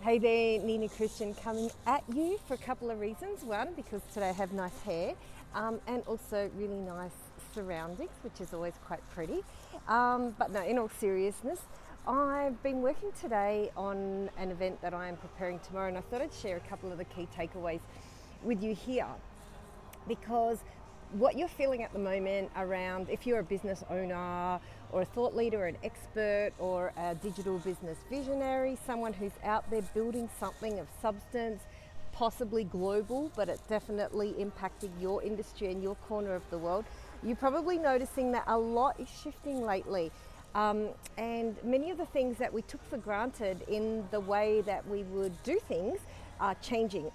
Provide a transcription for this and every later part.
Hey there, Nina Christian coming at you for a couple of reasons. One, because today I have nice hair and also really nice surroundings, which is always quite pretty. But no, in all seriousness, I've been working today on an event that I am preparing tomorrow, and I thought I'd share a couple of the key takeaways with you here, because what you're feeling at the moment around, if you're a business owner or a thought leader or an expert or a digital business visionary, someone who's out there building something of substance, possibly global, but it's definitely impacting your industry and your corner of the world, you're probably noticing that a lot is shifting lately. And many of the things that we took for granted in the way that we would do things are changing.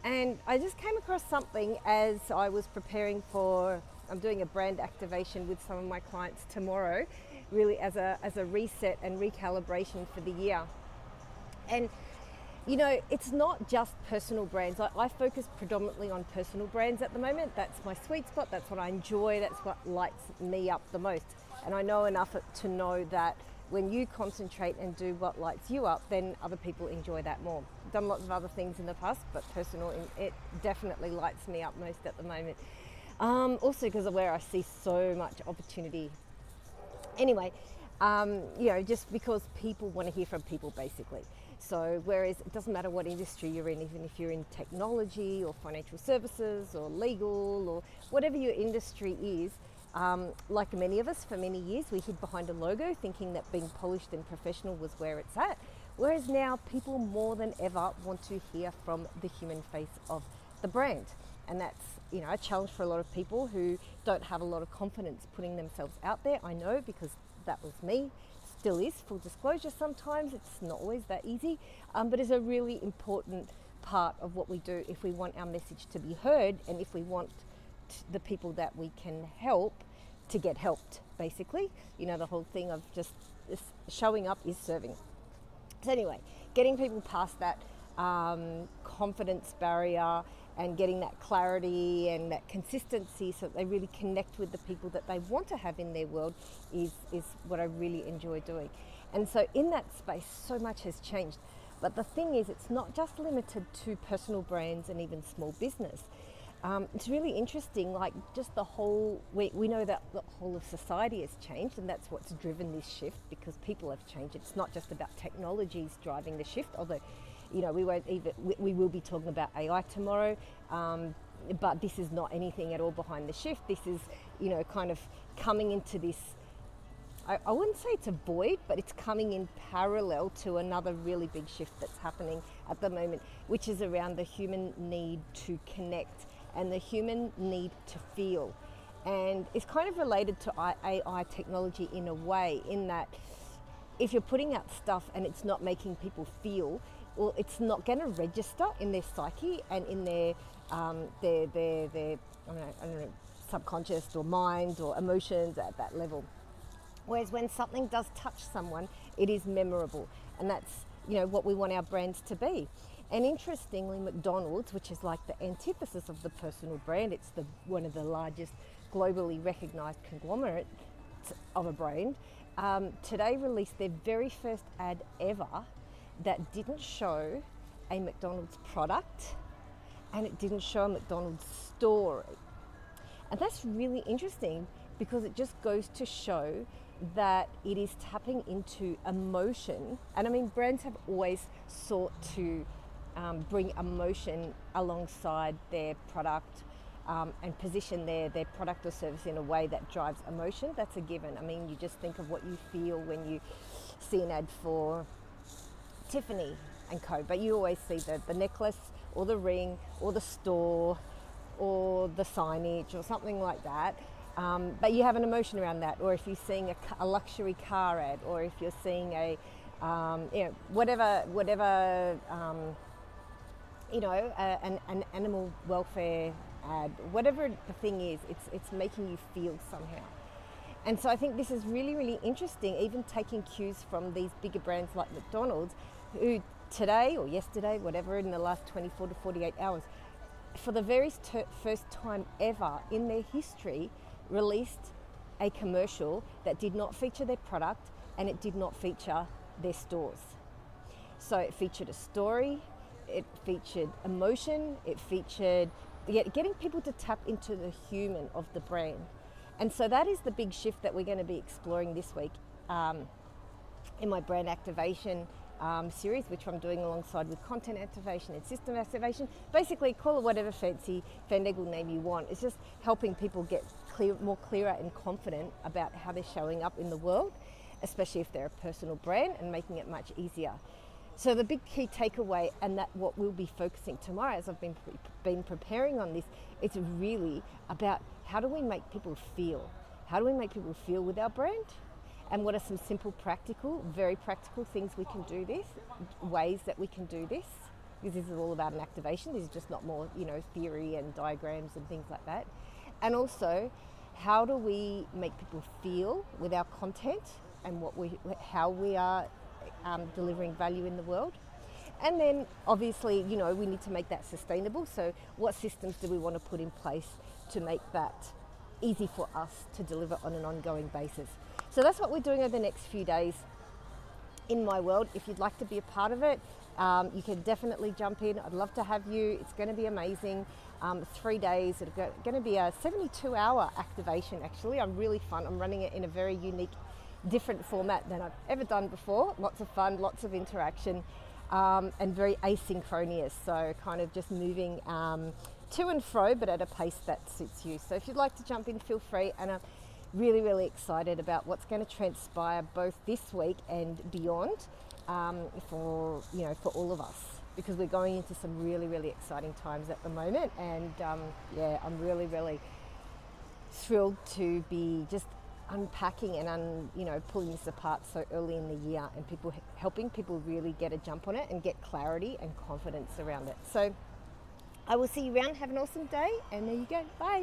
And I just came across something as I was preparing for, I'm doing a brand activation with some of my clients tomorrow, really as a reset and recalibration for the year. And you know, it's not just personal brands. I focus predominantly on personal brands at the moment. That's my sweet spot, that's what I enjoy, that's what lights me up the most. And I know enough to know that when you concentrate and do what lights you up, then other people enjoy that more. I've done lots of other things in the past, but personal, it definitely lights me up most at the moment. Also because of where I see so much opportunity. Anyway, just because people want to hear from people, basically. So whereas it doesn't matter what industry you're in, even if you're in technology or financial services or legal or whatever your industry is, like many of us, for many years, we hid behind a logo thinking that being polished and professional was where it's at. Whereas now people more than ever want to hear from the human face of the brand. And that's, a challenge for a lot of people who don't have a lot of confidence putting themselves out there. I know, because that was me, still is, full disclosure. Sometimes it's not always that easy, but it's a really important part of what we do if we want our message to be heard and if we want the people that we can help to get helped, basically. The whole thing of just showing up is serving. So anyway, getting people past that confidence barrier and getting that clarity and that consistency so that they really connect with the people that they want to have in their world is what I really enjoy doing. And so in that space, so much has changed. But the thing is, it's not just limited to personal brands and even small business. It's really interesting, like just the whole, we know that the whole of society has changed, and that's what's driven this shift, because people have changed. It's not just about technologies driving the shift, although, we will be talking about AI tomorrow, but this is not anything at all behind the shift. This is, kind of coming into this, I wouldn't say it's a void, but it's coming in parallel to another really big shift that's happening at the moment, which is around the human need to connect and the human need to feel. And it's kind of related to AI technology in a way, in that if you're putting out stuff and it's not making people feel, well, it's not going to register in their psyche and in their I don't know, subconscious or mind or emotions at that level. Whereas when something does touch someone, it is memorable, and that's what we want our brands to be. And interestingly, McDonald's, which is like the antithesis of the personal brand, it's one of the largest globally recognized conglomerates of a brand, today released their very first ad ever that didn't show a McDonald's product and it didn't show a McDonald's story. And that's really interesting, because it just goes to show that it is tapping into emotion. And I mean, brands have always sought to bring emotion alongside their product and position their product or service in a way that drives emotion. That's a given. I mean, you just think of what you feel when you see an ad for Tiffany and Co. But you always see the necklace or the ring or the store or the signage or something like that. But you have an emotion around that. Or if you're seeing a luxury car ad, or if you're seeing a an animal welfare ad, whatever the thing is, it's making you feel somehow. And so I think this is really, really interesting, even taking cues from these bigger brands like McDonald's, who today or yesterday, whatever, in the last 24 to 48 hours, for the very first time ever in their history, released a commercial that did not feature their product and it did not feature their stores. So it featured a story, it featured emotion, it featured getting people to tap into the human of the brand. And so that is the big shift that we're going to be exploring this week in my brand activation series, which I'm doing alongside with content activation and system activation. Basically, call it whatever fancy fandangle name you want. It's just helping people get more clearer and confident about how they're showing up in the world, especially if they're a personal brand, and making it much easier. So the big key takeaway, and that what we'll be focusing tomorrow as I've been preparing on this, it's really about how do we make people feel? How do we make people feel with our brand? And what are some simple, very practical things we can do this, ways that we can do this? Because this is all about an activation. This is just not more, theory and diagrams and things like that. And also, how do we make people feel with our content and how we are delivering value in the world? And then obviously, we need to make that sustainable. So what systems do we want to put in place to make that easy for us to deliver on an ongoing basis? So that's what we're doing over the next few days in my world. If you'd like to be a part of it, you can definitely jump in. I'd love to have you. It's going to be amazing. 3 days. It's going to be a 72-hour activation, actually. I'm really fun. I'm running it in a very unique, different format than I've ever done before. Lots of fun, lots of interaction, and very asynchronous. So kind of just moving to and fro, but at a pace that suits you. So if you'd like to jump in, feel free. And I'm really, really excited about what's going to transpire both this week and beyond for all of us, because we're going into some really, really exciting times at the moment. And I'm really, really thrilled to be just unpacking and pulling this apart so early in the year, and helping people really get a jump on it and get clarity and confidence around it. So I will see you around. Have an awesome day, and there you go. Bye.